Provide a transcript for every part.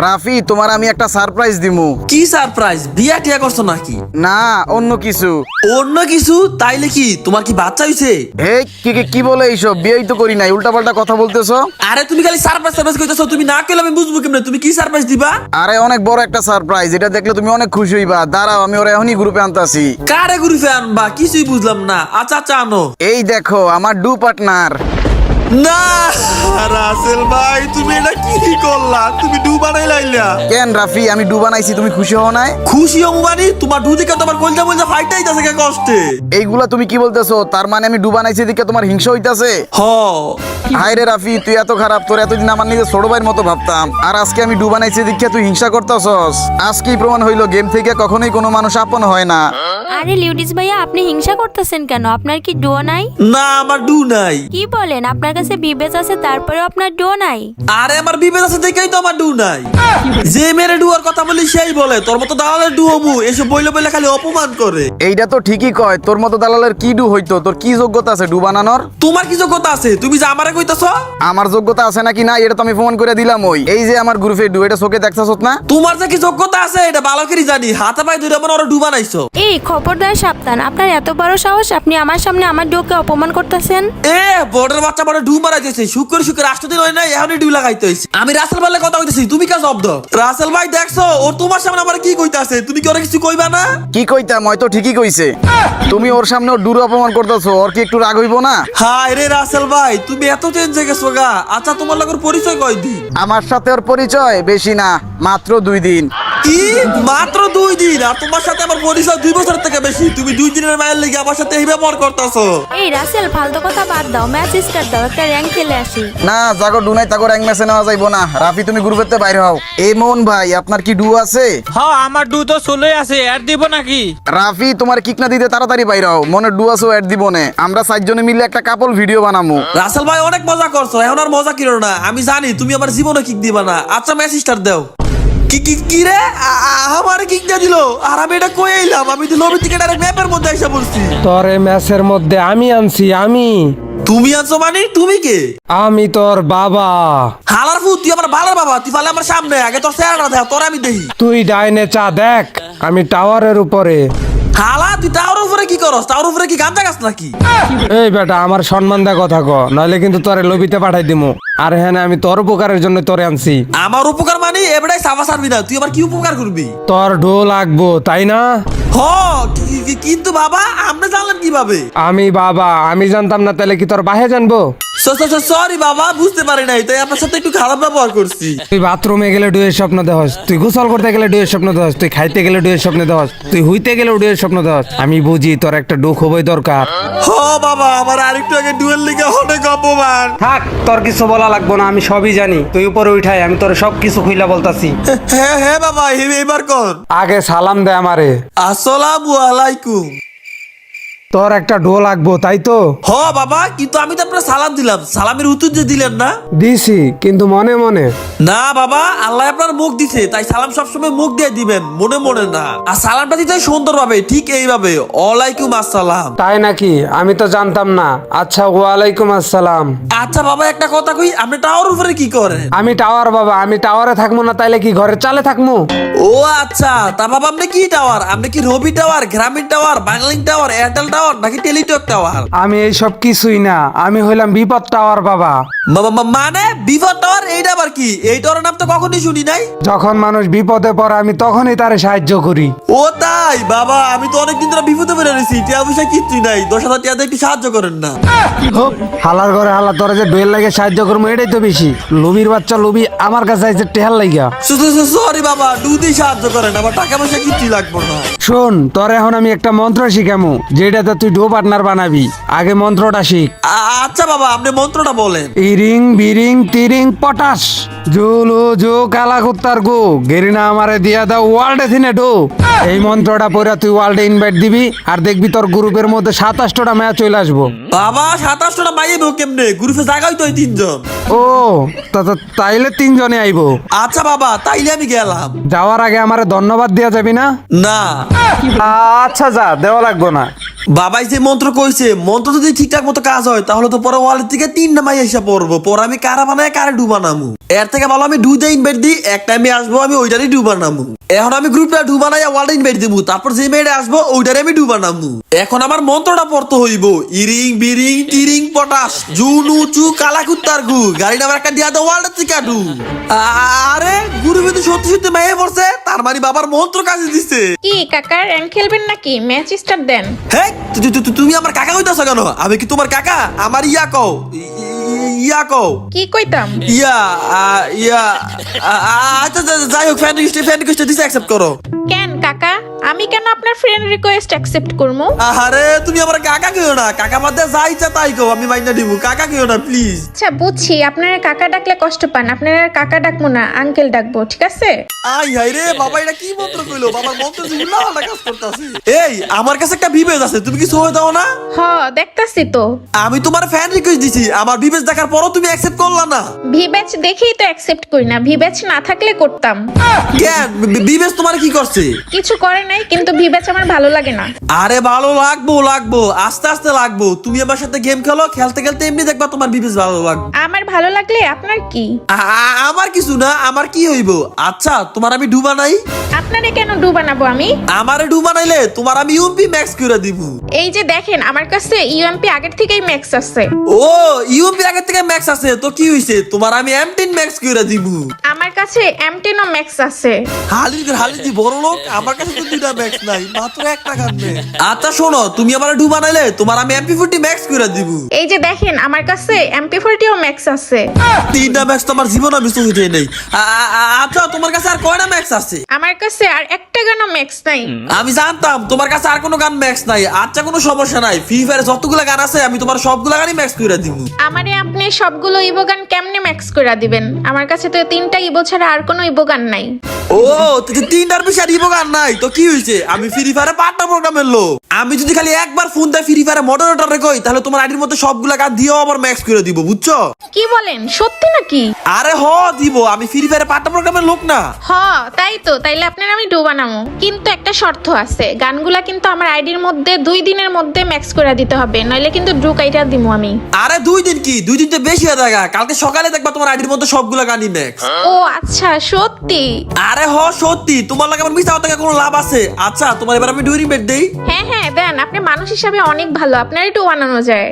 রাফি, তোমার আমি একটা সারপ্রাইজ দিমু। কি সারপ্রাইজ? বিয়া টিয়া করছো নাকি? না, অন্য কিছু। অন্য কিছু? তাইলে কি তোমার কি বাচ্চা হইছে? হে, কি বলে এইসব? বিয়েই তো করি নাই, উল্টাপাল্টা কথা বলতেছো। আরে তুমি খালি সারপ্রাইজ সারপ্রাইজ কইতাছো, তুমি না কইলে আমি বুঝবো কেমনে তুমি কি সারপ্রাইজ দিবা? আরে অনেক বড় একটা সারপ্রাইজ, এটা দেখলে তুমি অনেক খুশি হইবা। দাঁড়াও, আমি ওরা এখনই গ্রুপে আনতাছি। কারে গ্রুপে আনবা? কিছুই বুঝলাম না। আচ্ছা আচ্ছা আনো। এই দেখো আমার ডু পার্টনার। না রাসেল ভাই, তুমি এটা কি করলা? তুমি ডু বানাই লাইলা কেন রাফি, আমি ডু বানাইছি, তুমি খুশি হও নাই? খুশি হম মানে তোমার ডু দেখে তোমার কলজা মলজা ফাইটাই যাচ্ছে কে কষ্টে। এইগুলা তুমি কি বলতেছো? তার মানে আমি ডু বানাইছি দেখে তোমার হিংসা হইতাছে? হ হায় রে রাফি, তুই এত খারাপ। তোর এতদিন আমার নিজের ছোট ভাইয়ের মতো ভাবতাম, আর আজকে আমি ডু বানাইছি দেখে তুই হিংসা করতেছস। আজকেই প্রমাণ হইলো গেম থেকে কখনোই কোনো মানুষ আপন হয় না। আরে লিউডিস ভাইয়া, আপনি হিংসা করতেছেন কেন? আপনার কি ডুও নাই? না, আমার ডু নাই। কি বলেন? আপনার কাছে বিবেচ আছে, তারপরেও আপনার ডুও নাই? আরে আমার বিবেক আছে দেখেই তো আমার ডু নাই। যে মেরে ডুয়ার কথা বলি সেই বলে তোর মতো দালালের ডু হবু, এসব বইলে বইলে খালি অপমান করে। এইটা তো ঠিকই কয়, তোর মতো দালালের কি ডু হইতো? তোর কি যোগ্যতা আছে ডু বানানোর? তোমার কি যোগ্যতা আছে? তুমি যে আমারে কইতাছ? আমার যোগ্যতা আছে নাকি না এটা তো আমি ফোন করে দিলাম। ওই এই যে আমার গ্রুপে ডু, এটা চোখে দেখছস না? তোমার যে কি যোগ্যতা আছে এটা ভালো করে জানি। হাতে পায়ে ধরে আমার ওরা ডু বানাইছো। এই খবরদার, সাবধান! আপনার এত বড় সাহস, আপনি আমার সামনে আমার ডুকে অপমান করতেছেন। এ বড়ের বাচ্চা বড় ডু মারা দিয়েছে। শুক্র রাষ্ট্রদিন হয় না, এখনই ডু লাগাইতে হইছে। আমি রাসেল ভাইয়ের কথা কইতেছি, তুমি কা শব্দ? রাসেল ভাই দেখছো ও তোমার সামনে আমার কি কইতাছে? তুমি কি ওরে কিছু কইবা না? কি কইতাম, হয়তো ঠিকই কইছে। তুমি ওর সামনে ওর ডুর অপমান করতেছো, ওর কি একটু রাগ হইবো না? হায় রে রাসেল ভাই, তুমি এত টেনশন গেছো গা। আচ্ছা তোমার লগের পরিচয় কয় দিন? আমার সাথে ওর পরিচয় বেশি না, মাত্র 2 দিন। কি মাত্র 2 দিন? আর তোমার সাথে আমার পরিচয় 2 বছর থেকে বেশি। তুমি 2 দিনের মায়ের লেগে আমার সাথে এই ব্যবহার করতেছো? এই রাসেল, ফালতু কথা বাদ দাও, ম্যাচ স্টার্ট দাও, একটা র্যাঙ্ক খেলে আসি। না, জাগো ডু নাই, তাগো র্যাঙ্ক ম্যাচে নেওয়া যাইবো না। রাফি, তুমি গ্রুপেতে বাইরে হও। এই মোহন ভাই, আপনার কি ডু আছে? হ্যাঁ, আমার ডু তো চলে আছে, অ্যাড দিব নাকি? রাফি, তোমার কিক না দিতে তাড়াতাড়ি বাইরে হও। মনে ডু আছে, অ্যাড দিব না। আমরা 4 জনে মিলে একটা কাপল ভিডিও বানামু। রাসেল ভাই অনেক মজা করছো, এখন আর মজা কিরো না। আমি জানি তুমি আমার জীবনে কিক দিবা না। আচ্ছা ম্যাচ স্টার্ট দাও। কি কি কি রে? আমার কিক দিয়ে দিল। আর আমি এটা কই এলাম? আমি তো লবি থেকে ডাইরেক্ট ম্যাপের মধ্যে এসে পড়ছি। তোর এই ম্যাচের মধ্যে আমি আনছি। তুমি আনছো মানে? তুমি কে? আমি তোর বাবা। হালার ফু, তুই আমার বালার বাবা। তুই ফালে আমার সামনে, আগে তোর চেহারা দেখ, তোর আমি দেখি। তুই ডাইনে চা দেখ, আমি টাওয়ারের উপরে। হালা, তুই টাওয়ার উপরে কি করস? টাওয়ার উপরে কি গাঁজা গাছ নাকি? এই বেটা, আমার সম্মান দা কথা ক, নইলে কিন্তু তোরে লবিতে পাঠাই দিমু। আর হ্যাঁ, আমি তোর উপকারের জন্য তোরে আনছি। আমার উপকার মানে এবারে সাফা সারবি না। তুই আমার কি উপকার করবি? তোর ঢো লাগবো, তাই না? হ, কিন্তু বাবা আপনি জানলেন কিভাবে? আমি বাবা, আমি জানতাম না, তাহলে কি তোর বাহে জানবো? সরি বাবা, বুঝতে পারি নাই, তাই আপনার সাথে একটু খারাপ ব্যবহার করছি। তুই বাথরুমে গেলে ডুয়ের স্বপ্ন দেহস, তুই গোসল করতে গেলে ডুয়ের স্বপ্ন দেহস, তুই খাইতে গেলে ডুয়ের স্বপ্ন দেহস, তুই হুইতে গেলে ডুয়ের স্বপ্ন দেহস। আমি বুঝি তোর একটা ডু খুবই দরকার। হ বাবা, আমার আরেকটু আগে ডুয়েল লিগে অনেক অপমান। থাক, তোর কিছু বলা লাগবো না, আমি সবই জানি। তুই উপরে উঠাই, আমি তোর সব কিছু খুইলা বলতাছি। হ্যাঁ বাবা, এবার কর। আগে সালাম দে আমারে। আসসালামু আলাইকুম। তোর একটা ডো লাগবো, তাই তো? হ বাবা, কিন্তু আমি তো আপনার সালাম দিলাম, সালামের উত্তর যে দিলেন না। দিছি, কিন্তু মনে মনে। না বাবা, আল্লাহ আপনার মুখ দিছে, তাই সালাম সবসময় মুখ দিয়ে দিবেন, মনে মনে না। আর সালামটা দিতে সুন্দর ভাবে, ঠিক এইভাবে, ওয়ালাইকুম আসসালাম। তাই নাকি? আমি তো জানতাম না। আচ্ছা, ওয়ালাইকুম আসসালাম। আচ্ছা বাবা, একটা কথা কই, আপনি টাওয়ার উপরে কি করেন? আমি টাওয়ার বাবা, আমি টাওয়ারে থাকবো না, তাইলে কি ঘরের চালে থাকবো? ও আচ্ছা, তা বাবা আপনি কি টাওয়ার? আপনি কি রবি টাওয়ার, গ্রামীণ টাওয়ার, বাংলিং টাওয়ার, এয়ারটেল টাওয়ার নাকি টেলিটক টাওয়ার? আমি এইসব কিছুই না, আমি হইলাম বিপদ টাওয়ার বাবা। মানে বিপদ টাওয়ার? এইটা আবার কি? এই টাওয়ারের নাম তো কখনোই শুনি নাই। যখন মানুষ বিপদে পড়ে আমি তখনই তারে সাহায্য করি। ও তাই? বাবা আমি তো অনেকদিন ধরে বিপদে পড়ে রয়েছি, টিয়া পয়সা কিচ্ছুই নাই। 10,000 টাকা দিয়ে একটু সাহায্য করেন না। হোপ, হালার ঘরে হালা, তোরে যে ডুয়েল লাগে সাহায্য করবো এটাই তো বেশি। লুবির বাচ্চা লুবি আমার কাছে আইছে টেহাল লাইগা। সরি বাবা, দুধই সাহায্য করেন, আমার টাকা পয়সা কিচ্ছুই লাগবে না। শোন, তোর এখন আমি একটা মন্ত্র শিখামু, যেটাতে তুই ডো পার্টনার বানাবি। আগে মন্ত্রটা শিখ। আচ্ছা বাবা, আপনি মন্ত্রটা বলেন। ইরিং বিরিং তিরিং পটাশ, জুলু জো কালা কুত্তার গো, গেরিনা আমারে দিয়া দাও ওয়ার্ল্ডে থিনে ডো। এই মন্ত্রটা পড়ে তুই ওয়ার্ল্ডে ইনভাইট দিবি, আর দেখবি তোর গ্রুপের মধ্যে 27টা ম্যাচ চলে আসবো। বাবা 27টা মাইয়ে বউ কেমনে? গ্রুপে জায়গাই তো 3 জন। ও, তাইলে 3 জনে আইবো। আচ্ছা বাবা, তাইলে আমি গেলাম। যাওয়ার আগে আমারে ধন্যবাদ দেয়া যাবি না? না। আচ্ছা যা, দেওয়া লাগবো না। বাবাই যে মন্ত্র কইছে, মন্ত্র যদি ঠিকঠাক মতো কাজ হয় তাহলে তো পরে ওয়ালের থেকে 3টা মাই এসে পড়বো, পরে আমি কারা বানায় কারে ডুবানামু। এর থেকে ভালো আমি 2টা ইনভাইট দিই, এক টাইমে আসবো আমি ওইটারই ডুবানামু। এখন আমি গ্রুপটা ডুবানাই ওয়ালে ইনভাইট দিব, তারপর যে মেয়েটা আসবো ওইটারে আমি ডুবানামু। এখন আমার মন্ত্রটা পড়তে হইব, ইরিং বিরিং তিরিং পটাশ জুনু চু কালাকুত্তার গু, গাড়ি নাম্বার একটা দিয়া দাও ওয়ালের থেকে ডু। আরে গুরু কিন্তু সত্যি সত্যি মেয়ে পড়ছে, তার মানে বাবার মন্ত্র কাজে দিচ্ছে। কি কাকা র্যাঙ্ক খেলবেন নাকি? ম্যাচ স্টার্ট দেন। হ্যাঁ তুমি আমার কাকা কইতাছ কেন? আমি কি তোমার কাকা? আমার ইয়া কও, ইয়া কও। কি কইতাম? ইয়া ইয়া আচ্ছা যাই হোক, ফ্রেন্ড রিকোয়েস্ট দিছে অ্যাকসেপ্ট করো। কেন কাকা, আমি কেন আপনার ফ্রেন্ড রিকোয়েস্ট অ্যাকসেপ্ট করবো? আরে তুমি আমার কাকা কেউ না, কাকা মধ্যে যা ইচ্ছা তাই কও, আমি মাইনা দিব, কাকা কেউ না প্লিজ। আচ্ছা বুঝছি, আপনারা কাকা ডাকলে কষ্ট পান, আপনারা কাকা ডাকবো না, আঙ্কেল ডাকবো, ঠিক আছে? আই হাই রে বাবা, এটা কি মন্ত্র কইলো? বাবার মন্ত্র উল্লা পাল্টা কাজ করতেছে। এই আমার কাছে একটা বিবেজ আছে, তুমি কি সই দাও না? হ দেখতাছি তো। আমি তোমার ফ্যান রিকোয়েস্ট দিছি, আমার বিবেজ দেখার পরও তুমি অ্যাকসেপ্ট করলা না। ভিব্যাচ দেখেই তো অ্যাকসেপ্ট করি না, ভিব্যাচ না থাকলে করতাম। কেন বিবেজ তোমার কি করছে? কিছু করে নাই, কিন্তু ভিব্যাচ আমার ভালো লাগে না। আরে ভালো লাগবো আস্তে আস্তে লাগবো। তুমি আমার সাথে গেম খেলো, খেলতে খেলতে এমনি দেখবা তোমার বিবেজ ভালো লাগবে। আমার ভালো লাগলে আপনার কি? আমার কিছু না, আমার কি হইব? আচ্ছা তোমার আমি ডুবা নাই, আপনারে কেন ডু বানাবো আমি? আমারে ডুবা নাইলে তোমার আমি ইউএমপি ম্যাক্স করে দিব। এই যে দেখেন আমার কাছে ইউএমপি আগের থেকেই ম্যাক্স আছে। ও ইউএমপি আগের থেকে ম্যাক্স আছে তো কি হইছে? তোমার আমি M10 ম্যাক্স করে দিব। আমার কাছে M10 ও ম্যাক্স আছে। হালি বড় লোক, আমার কাছে তো 2টা ম্যাক্স নাই, মাত্র একটা গান নেই। আচ্ছা শোনো, তুমি আমার ডুবা নাইলে তোমার আমি MP40 ম্যাক্স করে দিব। এই যে দেখেন আমার কাছে MP40 ও ম্যাক্স আছে। 3টা ম্যাক্স তো আমার জীবনে আমি চোখে নেই। আচ্ছা তোমার কাছে আর কয়টা ম্যাক্স আছে? আমার কাছে আর একটা গানও ম্যাক্স নাই। আমি জানতাম তোমার কাছে আর কোনো গান ম্যাক্স নাই। আচ্ছা কোনো সমস্যা নাই, ফ্রি ফায়ারে যতগুলা গান আছে আমি তোমার সবগুলা গানই ম্যাক্স করে দিব। আমারে আপনি সবগুলো ইভো গান কেমনে ম্যাক্স করে দিবেন? আমার কাছে তো 3টা ইভো ছাড়া আর কোনো ইভো গান নাই। ও 3টার বেশি আর ইভো গান নাই তো কি হইছে? আমি ফ্রি ফায়ারে পার্টনার প্রোগ্রামের লোক। আমি যদি খালি একবার ফোন দেয় ফ্রি ফায়ারে মডারেটরে কই, তাহলে তোমার আইডির মধ্যে সবগুলা গান দিয়েও আবার ম্যাক্স করে দিব, বুঝছো? কি বলেন, সত্যি নাকি? আরে দিব, আমি ফ্রি ফায়ারে পার্টনার প্রোগ্রামের লোক না। হ তাই তো, তাইলে আপনার আমি ডু বানাবো, কিন্তু একটা শর্ত আছে, গানগুলা কিন্তু আমার আইডির মধ্যে 2 দিনের মধ্যে ম্যাক্স করে দিতে হবে, নইলে কিন্তু ড্রু কাইটা দিমু আমি। আরে 2 দিন কি, 2 দিন তো বেশি হয়ে দেখা, কালকে সকালে দেখবা তোমার আইডির মধ্যে সবগুলা গানই ম্যাক্স। ও আচ্ছা সত্যি? আরে সত্যি, তোমার লাগে আমার মিথ্যা কথা কোনো লাভ আছে? আচ্ছা তোমার এবার আমি ডুইরিং বেট দেই। হ্যাঁ হ্যাঁ দেন, আপনি মানুষ হিসাবে অনেক ভালো, আপনার একটু বানানো যায়।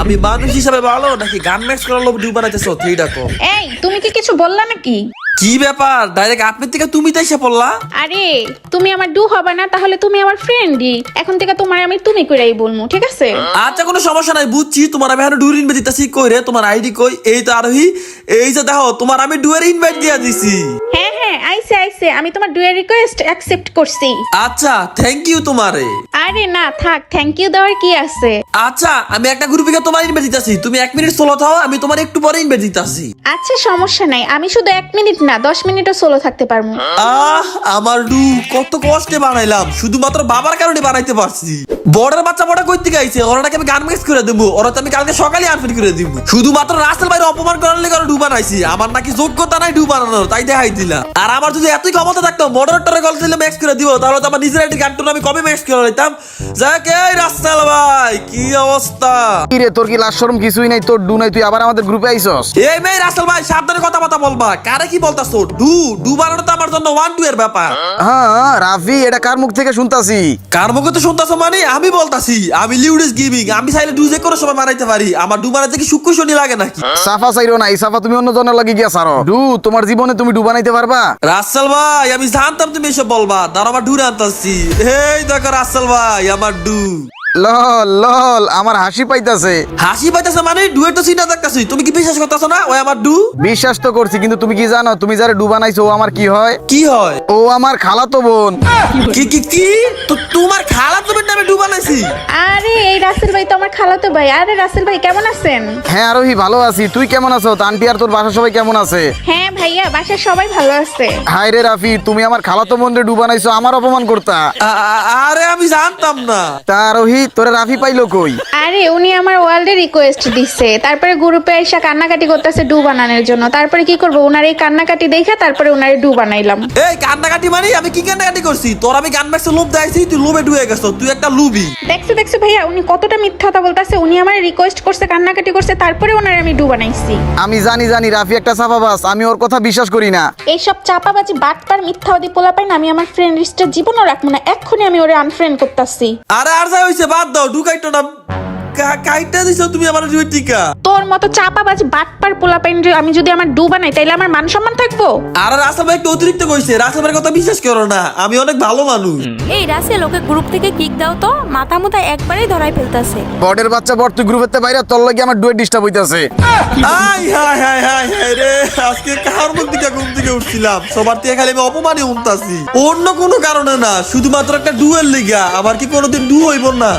আমি মানুষ হিসাবে ভালো নাকি গান ম্যাক্স করার লোভ ডু বানাইতেছো? সেইটা কো। এই তুমি কি কিছু বললা নাকি? কি ব্যাপার, ডাইরেক্ট আপনার থেকে তুমি তাই সে পড়লা? আরে তুমি আমার ডু হবে না, তাহলে তুমি আমার ফ্রেন্ডই, এখন থেকে তোমার আমি তুমি কইরাই বলমু, ঠিক আছে? আচ্ছা কোনো সমস্যা নাই, বুঝছি। তোমার আমি এখন ডুয়ের ইনভাইট দিতেছি, কই রে তোমার আইডি কই? এই তো আরোহী, এই যে দেখো তোমার আমি ডুয়ের ইনভাইট দিয়া দিছি। হ্যাঁ হ্যাঁ আইছে, আমি তোমার ডুয়ের রিকোয়েস্ট অ্যাকসেপ্ট করছি। আচ্ছা থ্যাংক ইউ তোমারে। আরে না থাক, থ্যাংক ইউ দেওয়ার কি আছে? আচ্ছা আমি একটা গ্রুপে তোমার ইনভাইট দিতেছি, তুমি 1 মিনিট সোলো থাও, আমি তোমার একটু পরে ইনভাইট দিতেছি। আচ্ছা সমস্যা নাই, আমি শুধু 1 মিনিট না 10 মিনিটও সোলো থাকতে পারবো। আমার ডু কত কষ্টে বানাইলাম, শুধুমাত্র বাবার কারণে বানাইতে পারছি। বড়ের বাচ্চা বড় কইতে গাইছে, ওরাটাকে আমি গান মিক্স করে দেবো, ওরা তো আমি কালকে সকালে আনফিট করে দিব। শুধুমাত্র রাসেল ভাইয়ের অপমান করার লেগে ডু বানাইছি, আমার নাকি যোগ্যতা নাই ডু বানানোর, তাই দেখাই দিলাম। আর আমার যদি এতই ক্ষমতা থাকতো মডারেটরে গল্প দিলে ম্যাক্স করে দিব, তাহলে তো আমার নিজের আইডি গানটা আমি কবে ম্যাক্স করে নিতাম। যাক এই রাসেল ভাই কি অবস্থা? কি রে, তোর কি লাজ শরম কিছুই নাই? তোর ডু নাই, তুই আবার আমাদের গ্রুপে আইছস? এই মেয়ে রাসেল ভাই সাবধানে কথা বলবা, কারে কি বলতাছো? ডু বানানো তো আমার জন্য 1-2 এর ব্যাপার। হ্যাঁ রাফি, এটা কার মুখ থেকে শুনতাছি? কার মুখে তো শুনতাছো মানে? আমি বলতাছি, আমি লিউডিস গেমিং, আমি চাইলে ডু যে কোনো সময় বানাইতে পারি। আমার ডু বানাইতে কি শুক্র শনি লাগে নাকি? সাফা চাইরো না, এই সাফা তুমি অন্য জনের লাগি গিয়া সারো। ডু তোমার জীবনে তুমি ডু বানাইতে পারবা? রাসেল ভাই আমি জানতাম তুমি এসব বলবা, দাঁড়া আমার ডু আনতাছি। এই দেখো রাসেল ভাই আমার ডু। লল আমার হাসি পাইতাছে। হাসি পাইতেছে মানে? ডুয়েট তো চিন্তা দেখতাছি, তুমি কি বিশ্বাস করতেছো না ওই আমার ডু? বিশ্বাস তো করছি, কিন্তু তুমি কি জানো তুমি যারা ডু বানাইছো ও আমার কি হয়? কি হয়? ও আমার খালাতো বোন। কি কি কি তো তোমার খালা তুমি নামে ডু বানাইছি? আরে এই রাসেল ভাই তো আমার খালাতো ভাই। আরে রাসেল ভাই কেমন আছেন? হ্যাঁ আরোহী ভালো আছি, তুই কেমন আছো? আন্টি আর তোর বাসা সবাই কেমন আছে? হ্যাঁ ভাইয়া বাসার সবাই ভালো আছে। হাই রে রাফি, তুমি আমার খালাতো বোন রে ডু বানাইছো, আমার অপমান করতা। আরে আমি জানতাম না। তা আরোহী তোরে রাফি পাইলো কই? আরে উনি আমার ওয়ার্ল্ডে রিকোয়েস্ট দিচ্ছে, তারপরে গ্রুপে এসে কান্নাকাটি করতেছে ডু বানানোর জন্য। তারপরে কি করবো, উনার এই কান্নাকাটি দেখে তারপরে উনারে ডু বানাইলাম। এই কান্নাকাটি মানে আমি কি কান্নাকাটি করছি? তোর আমি গান ম্যাক্সে লোভ দেখাইছি, তুই লোভে ডুবে গেছ, তুই একটা লুবি। দেখছো ভাইয়া, উনি কতটা মিথ্যা কথা বলতেছে। উনি আমার রিকোয়েস্ট করছে, কান্নাকাটি করছে, তারপরে ওনারে আমি ডু বানাইছি। আমি জানি রাফি একটা সাফাবাজ, আমি ওর কথা বিশ্বাস করি না। এইসব চাপাবাজি বাটপার মিথ্যাবাদী পোলা পাই না, আমি আমার ফ্রেন্ড লিস্টের জীবনও রাখবো না। এক্ষুনি আমি ওরে আনফ্রেন্ড করতেছি। আরে আর যা হইছে বাদ দাও, ঢুকাইতো না। কাইটা দিছো তুমি আমার জুই টিকা। তোর মতো চাপাবাজি বাটপার পোলা পাই আমি যদি আমার ডু বানাই তাইলে আমার মান সম্মান থাকবো? আর রাসেল ভাই একটু অতিরিক্ত কইছে, রাসেল ভাইয়ের কথা বিশ্বাস করো না, আমি অনেক ভালো মানুষ। এই রাসেল, ওকে গ্রুপ থেকে কিক দাও তো, মাথা মুথা একবারেই ধরাই ফেলতাছে। বটের বাচ্চা বট, তুই গ্রুপের বাইরে, তোর লাগি আমার ডুয়েট ডিস্টার্ব হইতাছে। হাই রে, আজকে কার মুখ থেকে ঘুম থেকে উঠছিলাম, সবার থেকে খালি আমি অপমানে উঠতাছি, অন্য কোনো কারণে না, শুধুমাত্র একটা ডুয়েল লিগা। আবার কি কোনোদিন ডু হইব না?